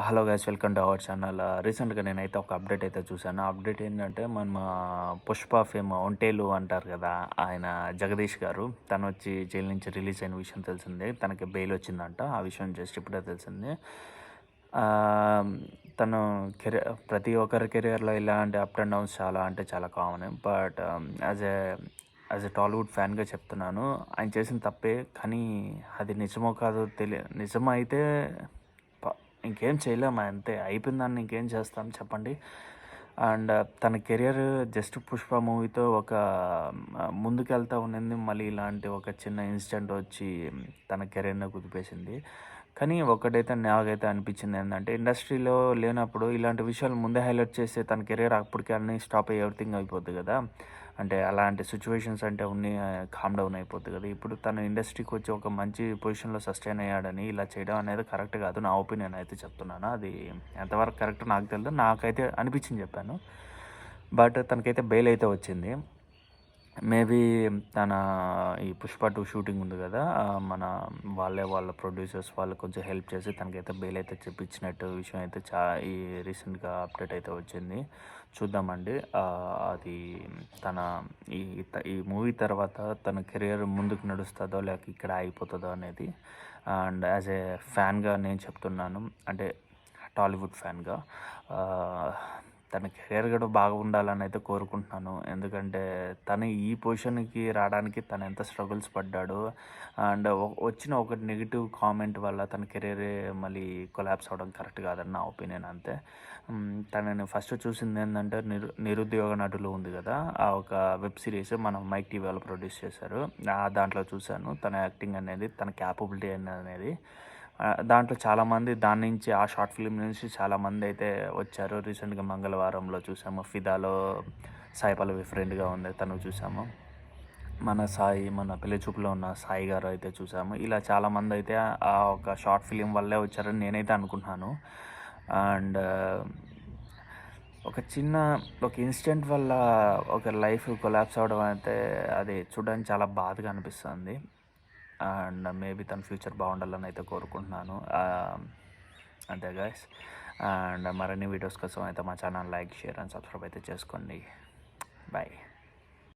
Hello guys, welcome to our channel. రీసెంట్గా నేనైతే ఒక అప్డేట్ అయితే చూశాను. అప్డేట్ ఏంటంటే మన పుష్ప ఫేమ్ ఒంటేలు అంటారు కదా, ఆయన జగదీష్ గారు తను వచ్చి జైలు నుంచి రిలీజ్ అయిన విషయం తెలిసిందే. తనకి బెయిల్ వచ్చిందంట. ఆ విషయం జస్ట్ ఇప్పుడే తెలిసింది. ఆ, తను ప్రతి ఒక్కరి కెరియర్లో ఇలాంటి అప్ అండ్ డౌన్స్ చాలా అంటే చాలా common. But as a Tollywood ఫ్యాన్గా చెప్తున్నాను, ఆయన చేసిన తప్పే. కానీ అది నిజమో కాదో నిజమైతే ఇంకేం చేయలేము, అంతే అయిపోయిన దాన్ని ఇంకేం చేస్తాం చెప్పండి. అండ్ తన కెరియర్ జస్ట్ పుష్ప మూవీతో ఒక ముందుకెళ్తా ఉండింది. మళ్ళీ ఇలాంటి ఒక చిన్న ఇన్సిడెంట్ వచ్చి తన కెరీర్ని కుదిపేసింది. కానీ ఒకటైతే నాకైతే అనిపించింది ఏంటంటే, ఇండస్ట్రీలో లేనప్పుడు ఇలాంటి విషయాలు ముందే హైలైట్ చేస్తే తన కెరీర్ అప్పటికే అన్నీ స్టాప్ అయ్యి ఎవ్రీథింగ్ అయిపోద్ది కదా. అంటే అలాంటి సిచ్యువేషన్స్ అంటే ఉన్ని కామ్ డౌన్ అయిపోద్ది కదా. ఇప్పుడు తను ఇండస్ట్రీకి వచ్చి ఒక మంచి పొజిషన్లో సస్టైన్ అయ్యాడని ఇలా చేయడం అనేది కరెక్ట్ కాదు. నా ఒపీనియన్ అయితే చెప్తున్నాను. అది ఎంతవరకు కరెక్ట్ నాకు తెలియదు, నాకైతే అనిపించింది చెప్పాను. బట్ తనకైతే బెయిల్ అయితే వచ్చింది. మేబీ తన ఈ పుష్ప 2 షూటింగ్ ఉంది కదా, మన వాళ్ళ ప్రొడ్యూసర్స్ వాళ్ళు కొంచెం హెల్ప్ చేసి తనకైతే బెయిల్ అయితే చెప్పించినట్టు విషయం అయితే ఈ రీసెంట్గా అప్డేట్ అయితే వచ్చింది. చూద్దామండి అది తన ఈ ఈ మూవీ తర్వాత తన కెరియర్ ముందుకు నడుస్తుందో లేక ఇక్కడ అయిపోతుందో అనేది. అండ్ యాజ్ ఏ ఫ్యాన్గా నేను చెప్తున్నాను, అంటే టాలీవుడ్ ఫ్యాన్గా తన కెరియర్ కూడా బాగా ఉండాలని అయితే కోరుకుంటున్నాను. ఎందుకంటే తను ఈ పొజిషన్కి రావడానికి తను ఎంత స్ట్రగుల్స్ పడ్డాడు. అండ్ వచ్చిన ఒక నెగిటివ్ కామెంట్ వల్ల తన కెరీర్ మళ్ళీ కొలాప్స్ అవ్వడం కరెక్ట్ కాదని నా ఒపీనియన్, అంతే. తనని ఫస్ట్ చూసింది ఏంటంటే నిరుద్యోగ నటులు ఉంది కదా, ఆ ఒక వెబ్ సిరీస్ మనం మైక్ టీవీ వాళ్ళు ప్రొడ్యూస్ చేశారు. దాంట్లో చూశాను తన యాక్టింగ్ అనేది, తన క్యాపబిలిటీ అనేది. దాంట్లో చాలామంది దాని నుంచి ఆ షార్ట్ ఫిలిం నుంచి చాలామంది అయితే వచ్చారు. రీసెంట్గా మంగళవారంలో చూసాము, ఫిదాలో సాయి పల్లవి ఫ్రెండ్గా ఉంది, తను చూసాము. మన పెళ్లి చూపులో ఉన్న సాయి గారు అయితే చూసాము. ఇలా చాలామంది అయితే ఆ ఒక షార్ట్ ఫిలిం వల్లే వచ్చారని నేనైతే అనుకుంటున్నాను. అండ్ ఒక ఇన్సిడెంట్ వల్ల ఒక లైఫ్ కొలాప్స్ అవ్వడం అయితే అది చూడడానికి చాలా బాధగా అనిపిస్తుంది. అండ్ మేబీ తన ఫ్యూచర్ బాగుండాలని అయితే కోరుకుంటున్నాను. అంతే గైస్. అండ్ మరిన్ని వీడియోస్ కోసం అయితే మా channel like, share and subscribe అయితే చేసుకోండి. బాయ్.